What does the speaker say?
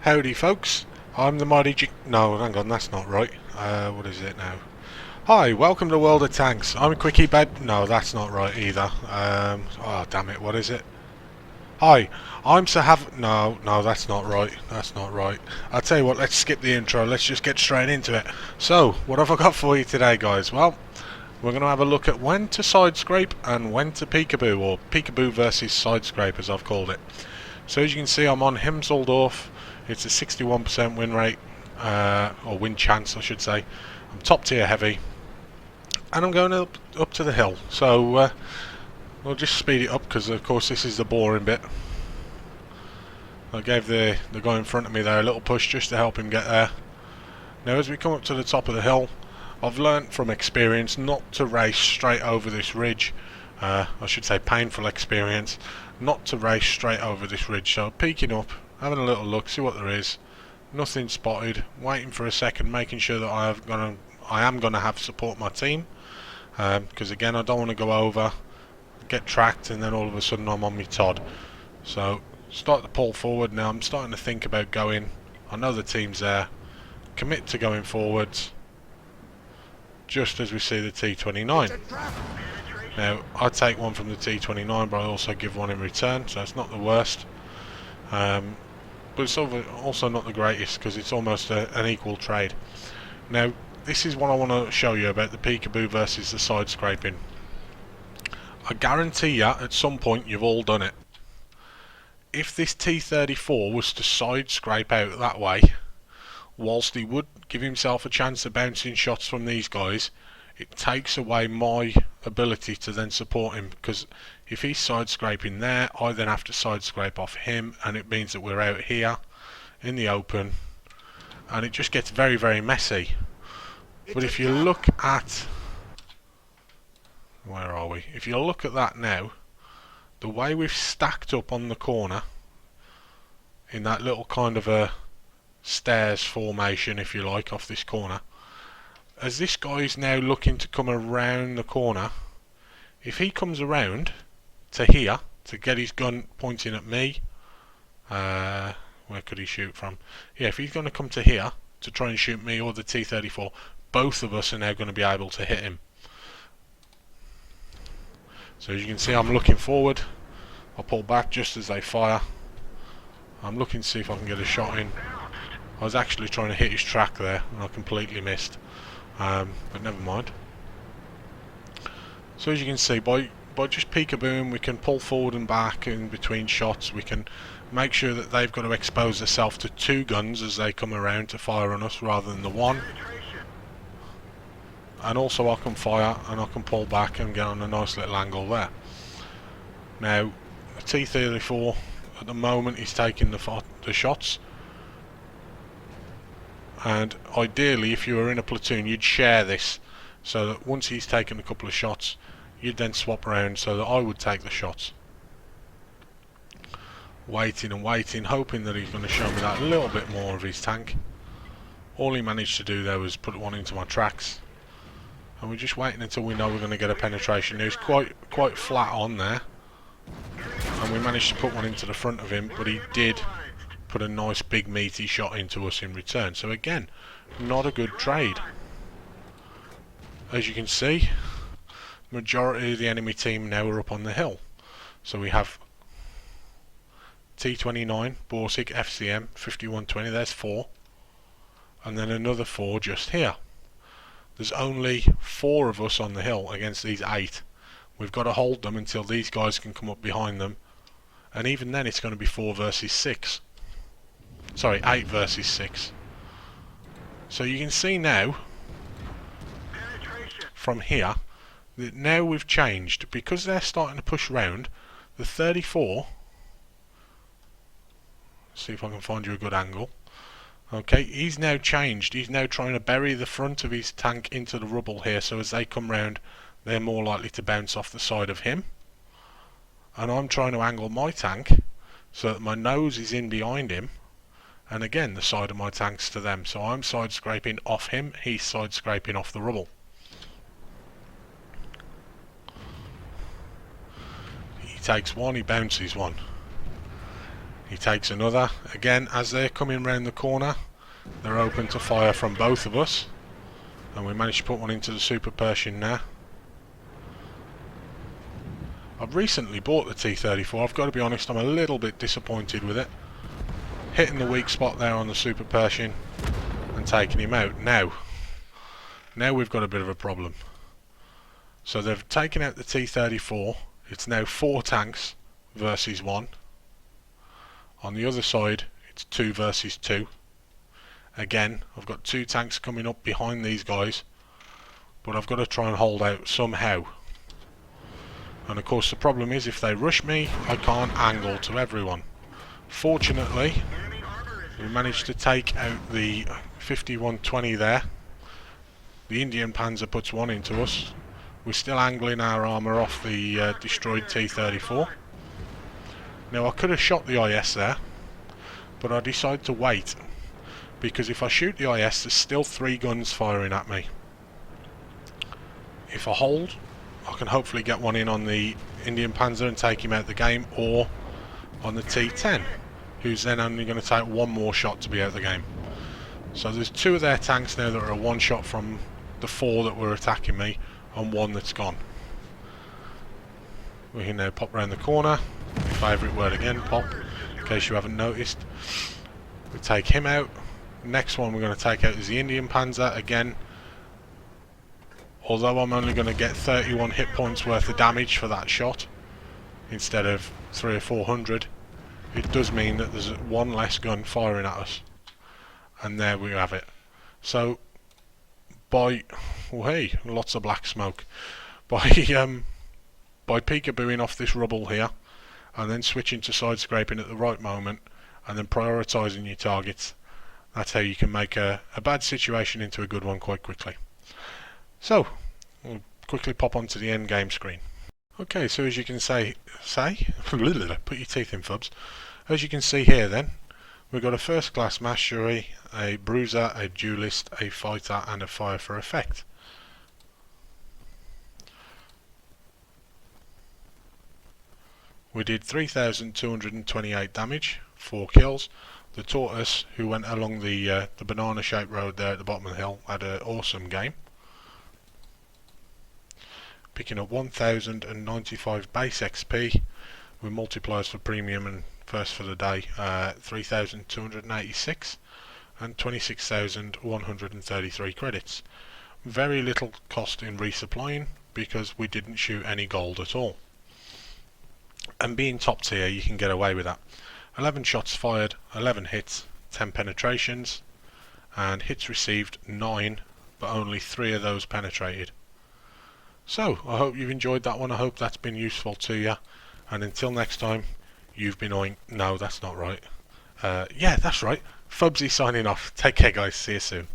Howdy folks, I'm the mighty no, hang on, that's not right. What is it now? Hi, welcome to World of Tanks. I'm Quickie Babe. No, that's not right either. Oh damn it, what is it? Hi, I'm Sir Have... No, that's not right. That's not right. I'll tell you what, let's skip the intro. Let's just get straight into it. So, what have I got for you today, guys? Well, we're going to have a look at when to Sidescrape and when to Peekaboo, or Peekaboo versus Sidescrape as I've called it. So as you can see, I'm on Himseldorf. It's a 61% win rate, or win chance I should say. I'm top tier heavy, and I'm going up to the hill. So we'll just speed it up because of course this is the boring bit. I gave the guy in front of me there a little push just to help him get there. Now as we come up to the top of the hill, I've learnt from experience not to race straight over this ridge. I should say painful experience, not to race straight over this ridge. So peeking up, having a little look, see what there is. Nothing spotted. Waiting for a second, making sure that I am gonna have support my team. Because again, I don't want to go over, get tracked, and then all of a sudden I'm on my Todd. So start to pull forward now. I'm starting to think about going. I know the team's there. Commit to going forwards. Just as we see the T29. Now I take one from the T29, but I also give one in return, so it's not the worst. But it's also not the greatest because it's almost an equal trade. Now this is what I want to show you about the Peekaboo versus the side scraping. I guarantee you at some point you've all done it. If this T34 was to side scrape out that way, whilst he would give himself a chance of bouncing shots from these guys, it takes away my ability to then support him, because if he's side scraping there, I then have to side scrape off him, and it means that we're out here in the open, and it just gets very, very messy. But if you look at, where are we? If you look at that now, the way we've stacked up on the corner in that little kind of a stairs formation, if you like, off this corner, as this guy is now looking to come around the corner, if he comes around to here to get his gun pointing at me, where could he shoot from? Yeah, if he's going to come to here to try and shoot me or the T34, both of us are now going to be able to hit him. So as you can see, I'm looking forward. I'll pull back just as they fire. I'm looking to see if I can get a shot in. I was actually trying to hit his track there and I completely missed. But never mind. So as you can see, by just peekabooing, we can pull forward and back in between shots. We can make sure that they've got to expose themselves to two guns as they come around to fire on us rather than the one. And also I can fire and I can pull back and get on a nice little angle there. Now the T34 at the moment is taking the shots. And ideally, if you were in a platoon, you'd share this, so that once he's taken a couple of shots, you'd then swap around so that I would take the shots. Waiting and waiting, hoping that he's going to show me that little bit more of his tank. All he managed to do there was put one into my tracks, and we're just waiting until we know we're going to get a penetration. He was quite flat on there, and we managed to put one into the front of him, but he did put a nice big meaty shot into us in return. So again, not a good trade. As you can see, majority of the enemy team now are up on the hill. So we have T29, Borsig, FCM, 5120, there's 4. And then another 4 just here. There's only 4 of us on the hill against these 8. We've got to hold them until these guys can come up behind them. And even then it's going to be 4 versus 6. Sorry, 8 versus 6. So you can see now, from here, that now we've changed. Because they're starting to push round, the 34... see if I can find you a good angle. Okay, he's now changed. He's now trying to bury the front of his tank into the rubble here, so as they come round, they're more likely to bounce off the side of him. And I'm trying to angle my tank so that my nose is in behind him, and again the side of my tank's to them. So I'm side scraping off him, he's side scraping off the rubble. He takes one, he bounces one. He takes another. Again, as they're coming round the corner, they're open to fire from both of us. And we managed to put one into the Super Pershing now. I've recently bought the T-34. I've got to be honest, I'm a little bit disappointed with it. Hitting the weak spot there on the Super Pershing and taking him out. Now we've got a bit of a problem. So they've taken out the T-34. It's now 4 tanks versus 1. On the other side, it's 2 versus 2. Again, I've got 2 tanks coming up behind these guys, but I've got to try and hold out somehow. And of course the problem is, if they rush me, I can't angle to everyone. Fortunately, we managed to take out the 5120 there. The Indian Panzer puts one into us. We're still angling our armour off the destroyed T-34. Now I could have shot the IS there, but I decided to wait, because if I shoot the IS, there's still 3 guns firing at me. If I hold, I can hopefully get one in on the Indian Panzer and take him out of the game, or on the T-10, who's then only going to take 1 more shot to be out of the game. So there's 2 of their tanks now that are a 1 shot from the 4 that were attacking me, and 1 that's gone. We can now pop round the corner. My favourite word again, pop, in case you haven't noticed. We take him out. Next one we're going to take out is the Indian Panzer again. Although I'm only going to get 31 hit points worth of damage for that shot instead of 300 or 400, it does mean that there's 1 less gun firing at us. And there we have it. So by lots of black smoke. By peekabooing off this rubble here, and then switching to side scraping at the right moment, and then prioritising your targets, that's how you can make a bad situation into a good one quite quickly. So, we'll quickly pop onto the end game screen. Okay, so as you can put your teeth in, Fubs. As you can see here then, we've got a first class mastery, a bruiser, a duelist, a fighter, and a fire for effect. We did 3,228 damage, 4 kills. The tortoise, who went along the banana shaped road there at the bottom of the hill, had an awesome game, picking up 1,095 base XP with multipliers for premium and first for the day, 3,286 and 26,133 credits. Very little cost in resupplying because we didn't shoot any gold at all. And being top tier, you can get away with that. 11 shots fired, 11 hits, 10 penetrations, and hits received 9, but only 3 of those penetrated. So, I hope you've enjoyed that one. I hope that's been useful to you. And until next time, you've been oink. No, that's not right. Yeah, that's right. Fubzy signing off. Take care, guys. See you soon.